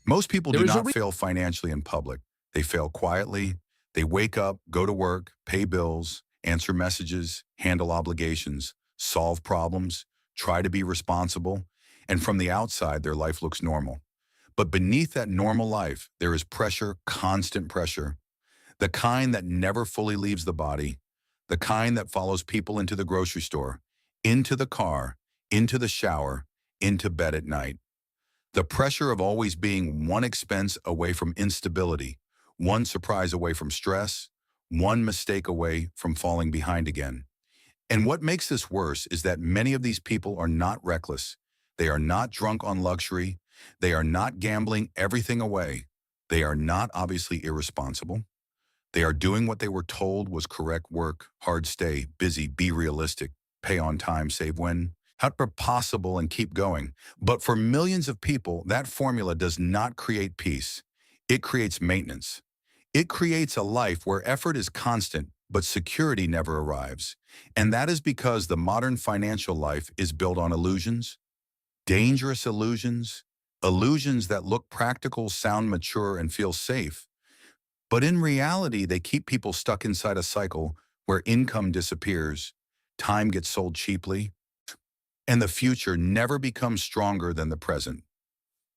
Most people There do is a not fail financially in public. They fail quietly. They wake up, go to work, pay bills, answer messages, handle obligations, solve problems, try to be responsible, and from the outside, their life looks normal. But beneath that normal life, there is pressure, constant pressure, the kind that never fully leaves the body, the kind that follows people into the grocery store, into the car, into the shower, into bed at night. The pressure of always being one expense away from instability, one surprise away from stress, one mistake away from falling behind again. And what makes this worse is that many of these people are not reckless. They are not drunk on luxury. They are not gambling everything away. They are not obviously irresponsible. They are doing what they were told was correct work, hard stay, busy, be realistic, pay on time, save when, however possible, and keep going. But for millions of people, that formula does not create peace. It creates maintenance. It creates a life where effort is constant, but security never arrives. And that is because the modern financial life is built on illusions, dangerous illusions, illusions that look practical, sound mature, and feel safe. But in reality, they keep people stuck inside a cycle where income disappears, time gets sold cheaply, and the future never becomes stronger than the present.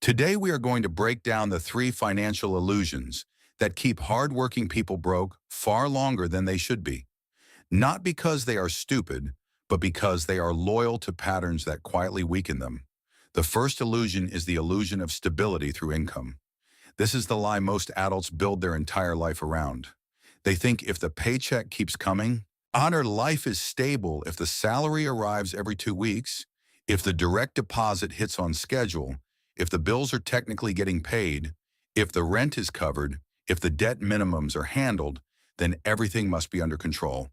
Today, we are going to break down the three financial illusions that keep hardworking people broke far longer than they should be. Not because they are stupid, but because they are loyal to patterns that quietly weaken them. The first illusion is the illusion of stability through income. This is the lie most adults build their entire life around. They think if the paycheck keeps coming, honor life is stable if the salary arrives every 2 weeks, if the direct deposit hits on schedule, if the bills are technically getting paid, if the rent is covered, if the debt minimums are handled, then everything must be under control.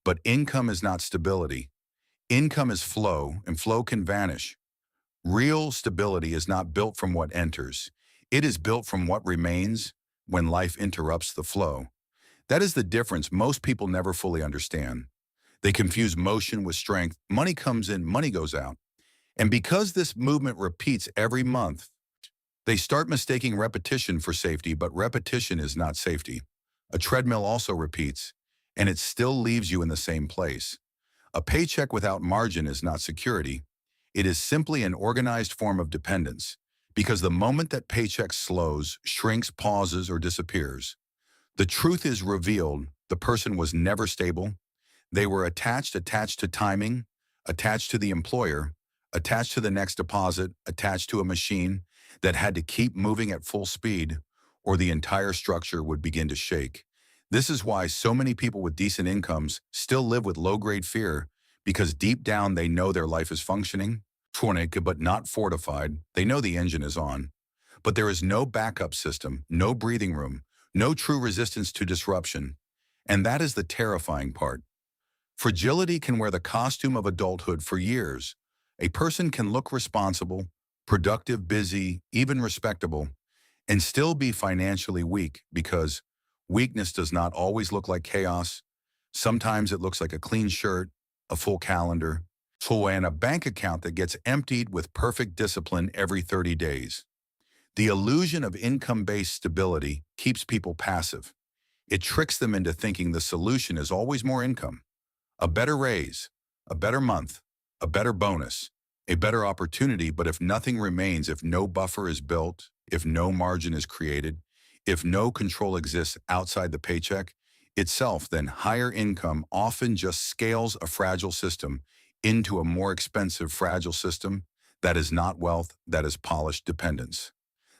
But income is not stability. Income is flow, and flow can vanish. Real stability is not built from what enters. It is built from what remains when life interrupts the flow. That is the difference most people never fully understand. They confuse motion with strength. Money comes in, money goes out. And because this movement repeats every month, they start mistaking repetition for safety, but repetition is not safety. A treadmill also repeats, and it still leaves you in the same place. A paycheck without margin is not security. It is simply an organized form of dependence, because the moment that paycheck slows, shrinks, pauses, or disappears, the truth is revealed. The person was never stable. They were attached to timing, attached to the employer, attached to the next deposit, attached to a machine that had to keep moving at full speed, or the entire structure would begin to shake. This is why so many people with decent incomes still live with low-grade fear, because deep down they know their life is functioning, but not fortified. They know the engine is on. But there is no backup system, no breathing room, no true resistance to disruption. And that is the terrifying part. Fragility can wear the costume of adulthood for years. A person can look responsible, productive, busy, even respectable, and still be financially weak because weakness does not always look like chaos. Sometimes it looks like a clean shirt, a full calendar, and a bank account that gets emptied with perfect discipline every 30 days. The illusion of income-based stability keeps people passive. It tricks them into thinking the solution is always more income, a better raise, a better month, a better bonus, a better opportunity. But if nothing remains, if no buffer is built, if no margin is created, if no control exists outside the paycheck itself, then higher income often just scales a fragile system into a more expensive fragile system that is not wealth, that is polished dependence.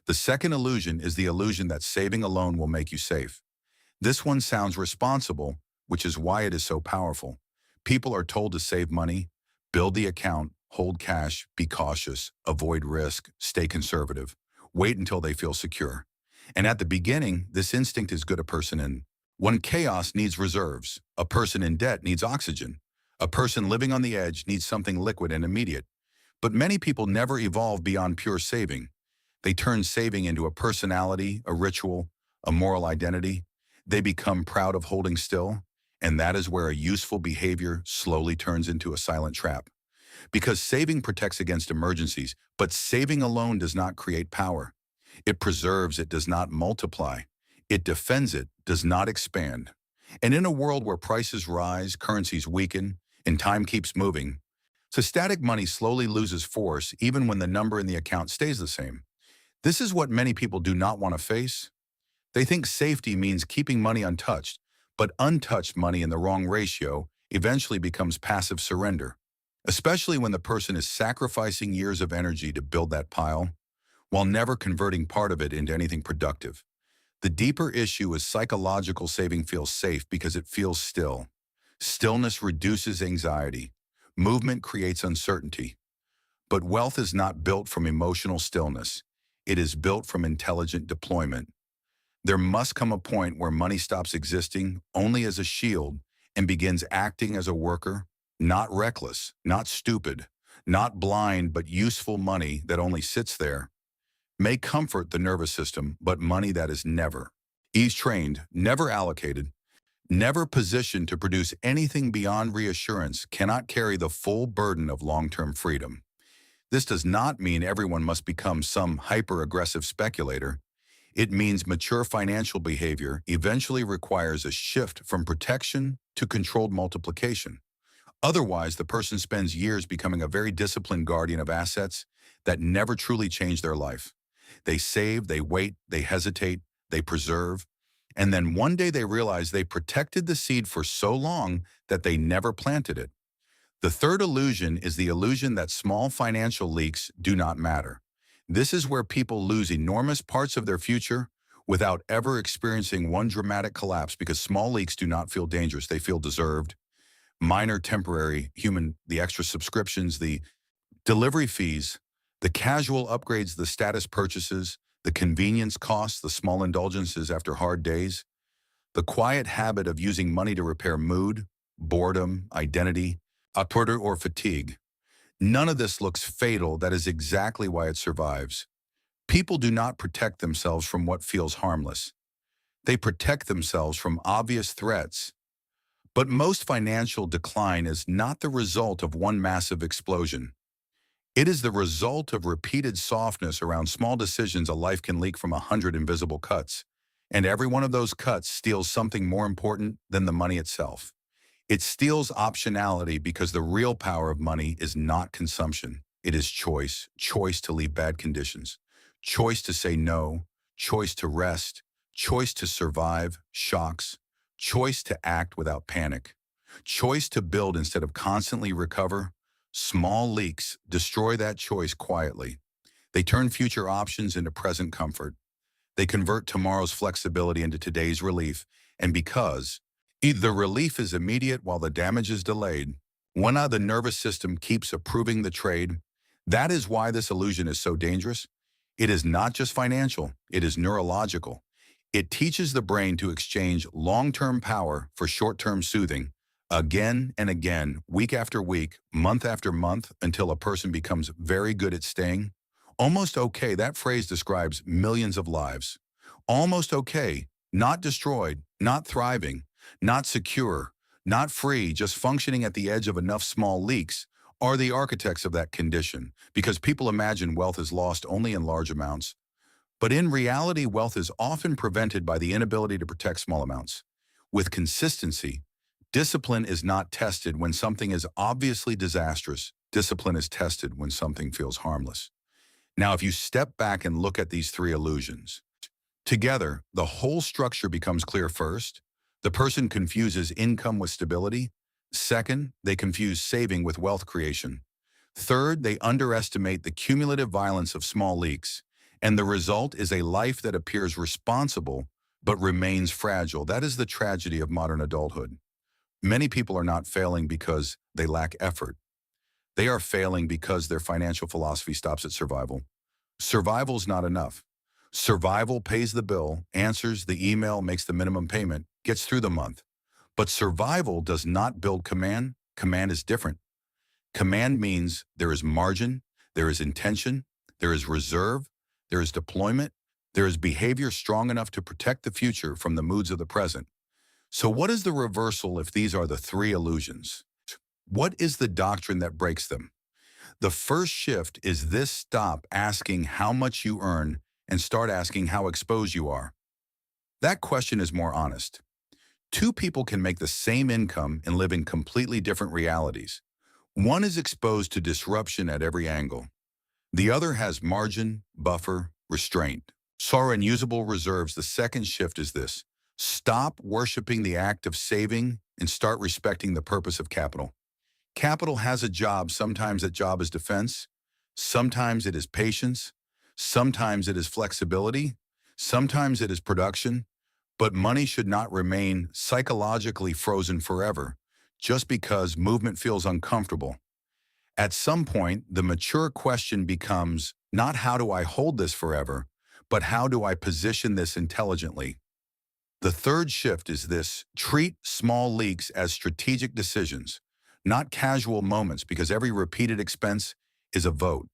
The second illusion is the illusion that saving alone will make you safe. This one sounds responsible, which is why it is so powerful. People are told to save money, build the account, hold cash, be cautious, avoid risk, stay conservative, wait until they feel secure. And at the beginning, this instinct is good. A person in one chaos needs reserves. A person in debt needs oxygen. A person living on the edge needs something liquid and immediate. But many people never evolve beyond pure saving. They turn saving into a personality, a ritual, a moral identity. They become proud of holding still, and that is where a useful behavior slowly turns into a silent trap. Because saving protects against emergencies, but saving alone does not create power. It preserves, it does not multiply. It defends, it does not expand. And in a world where prices rise, currencies weaken, and time keeps moving, so static money slowly loses force even when the number in the account stays the same. This is what many people do not want to face. They think safety means keeping money untouched, but untouched money in the wrong ratio eventually becomes passive surrender, especially when the person is sacrificing years of energy to build that pile while never converting part of it into anything productive. The deeper issue is psychological. Saving feels safe because it feels still. Stillness reduces anxiety. Movement creates uncertainty. But wealth is not built from emotional stillness. It is built from intelligent deployment. There must come a point where money stops existing only as a shield and begins acting as a worker, not reckless, not stupid, not blind, but useful money that only sits there. May comfort the nervous system, but money that is never ease trained, never allocated, never positioned to produce anything beyond reassurance cannot carry the full burden of long-term freedom. This does not mean everyone must become some hyper-aggressive speculator. It means mature financial behavior eventually requires a shift from protection to controlled multiplication. Otherwise, the person spends years becoming a very disciplined guardian of assets that never truly change their life. They save, they wait, they hesitate, they preserve, and then one day they realize they protected the seed for so long that they never planted it. The third illusion is the illusion that small financial leaks do not matter. This is where people lose enormous parts of their future without ever experiencing one dramatic collapse because small leaks do not feel dangerous, they feel deserved. Minor, temporary, human, the extra subscriptions, the delivery fees, the casual upgrades, the status purchases, the convenience costs, the small indulgences after hard days, the quiet habit of using money to repair mood, boredom, identity, apurter, or fatigue. None of this looks fatal. That is exactly why it survives. People do not protect themselves from what feels harmless. They protect themselves from obvious threats. But most financial decline is not the result of one massive explosion. It is the result of repeated softness around small decisions. A life can leak from 100 invisible cuts, and every one of those cuts steals something more important than the money itself. It steals optionality because the real power of money is not consumption. It is choice, choice to leave bad conditions, choice to say no, choice to rest, choice to survive shocks, choice to act without panic, choice to build instead of constantly recover. Small leaks destroy that choice quietly. They turn future options into present comfort. They convert tomorrow's flexibility into today's relief. And because the relief is immediate while the damage is delayed, when the nervous system keeps approving the trade, that is why this illusion is so dangerous. It is not just financial, it is neurological. It teaches the brain to exchange long-term power for short-term soothing, again and again, week after week, month after month, until a person becomes very good at staying. Almost okay, that phrase describes millions of lives. Almost okay, not destroyed, not thriving, not secure, not free, just functioning at the edge of enough small leaks, are the architects of that condition, because people imagine wealth is lost only in large amounts. But in reality, wealth is often prevented by the inability to protect small amounts. With consistency, discipline is not tested when something is obviously disastrous. Discipline is tested when something feels harmless. Now, if you step back and look at these three illusions, together, the whole structure becomes clear. First, the person confuses income with stability. Second, they confuse saving with wealth creation. Third, they underestimate the cumulative violence of small leaks. And the result is a life that appears responsible but remains fragile. That is the tragedy of modern adulthood. Many people are not failing because they lack effort. They are failing because their financial philosophy stops at survival. Survival's not enough. Survival pays the bill, answers the email, makes the minimum payment, gets through the month. But survival does not build command. Command is different. Command means there is margin, there is intention, there is reserve, there is deployment, there is behavior strong enough to protect the future from the moods of the present. So what is the reversal if these are the three illusions? What is the doctrine that breaks them? The first shift is this: stop asking how much you earn and start asking how exposed you are. That question is more honest. Two people can make the same income and live in completely different realities. One is exposed to disruption at every angle. The other has margin, buffer, restraint. Sorrow and usable reserves. The second shift is this. Stop worshiping the act of saving and start respecting the purpose of capital. Capital has a job. Sometimes that job is defense. Sometimes it is patience. Sometimes it is flexibility. Sometimes it is production. But money should not remain psychologically frozen forever just because movement feels uncomfortable. At some point, the mature question becomes not how do I hold this forever, but how do I position this intelligently? The third shift is this: treat small leaks as strategic decisions, not casual moments, because every repeated expense is a vote.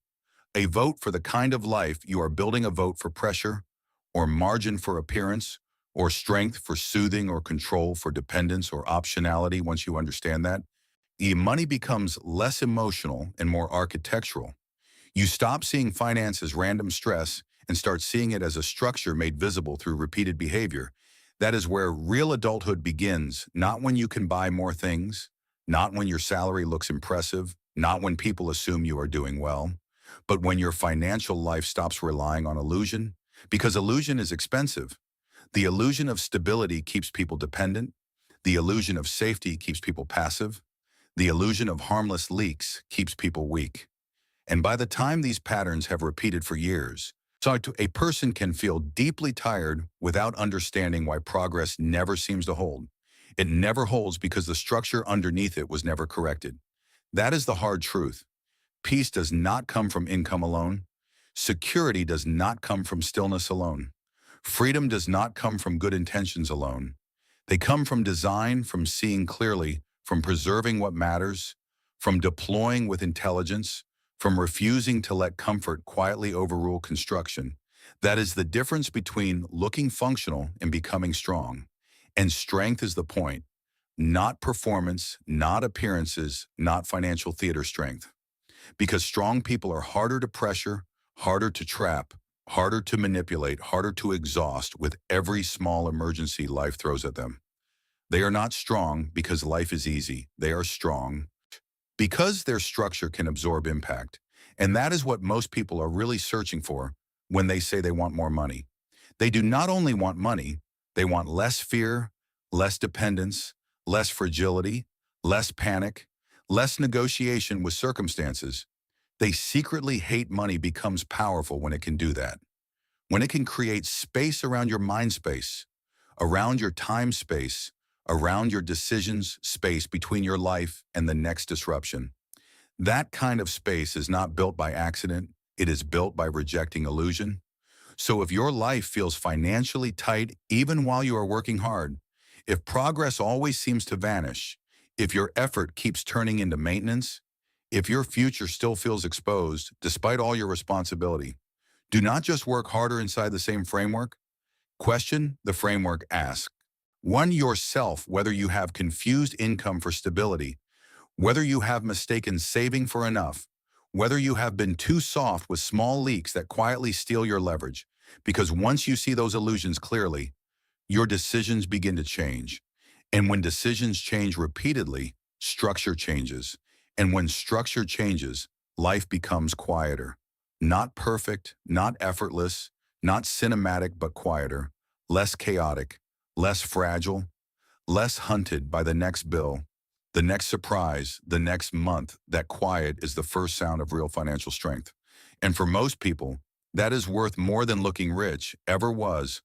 A vote for the kind of life you are building, a vote for pressure, or margin for appearance, or strength for soothing, or control for dependence, or optionality. Once you understand that, the money becomes less emotional and more architectural. You stop seeing finance as random stress and start seeing it as a structure made visible through repeated behavior. That is where real adulthood begins, not when you can buy more things, not when your salary looks impressive, not when people assume you are doing well, but when your financial life stops relying on illusion, because illusion is expensive. The illusion of stability keeps people dependent. The illusion of safety keeps people passive. The illusion of harmless leaks keeps people weak. And by the time these patterns have repeated for years, so a person can feel deeply tired without understanding why progress never seems to hold. It never holds because the structure underneath it was never corrected. That is the hard truth. Peace does not come from income alone. Security does not come from stillness alone. Freedom does not come from good intentions alone. They come from design, from seeing clearly, from preserving what matters, from deploying with intelligence, from refusing to let comfort quietly overrule construction. That is the difference between looking functional and becoming strong. And strength is the point, not performance, not appearances, not financial theater strength. Because strong people are harder to pressure, harder to trap, harder to manipulate, harder to exhaust with every small emergency life throws at them. They are not strong because life is easy. They are strong because their structure can absorb impact. And that is what most people are really searching for when they say they want more money. They do not only want money, they want less fear, less dependence, less fragility, less panic, less negotiation with circumstances. They secretly hate money becomes powerful when it can do that. When it can create space around your mind space, around your time space, around your decisions space between your life and the next disruption. That kind of space is not built by accident. It is built by rejecting illusion. So if your life feels financially tight even while you are working hard, if progress always seems to vanish, if your effort keeps turning into maintenance, if your future still feels exposed despite all your responsibility, do not just work harder inside the same framework. Question the framework. Ask one yourself whether you have confused income for stability, whether you have mistaken saving for enough, whether you have been too soft with small leaks that quietly steal your leverage. Because once you see those illusions clearly, your decisions begin to change. And when decisions change repeatedly, structure changes. And when structure changes, life becomes quieter. Not perfect, not effortless, not cinematic, but quieter, less chaotic, less fragile, less hunted by the next bill, the next surprise, the next month. That quiet is the first sound of real financial strength. And for most people, that is worth more than looking rich ever was,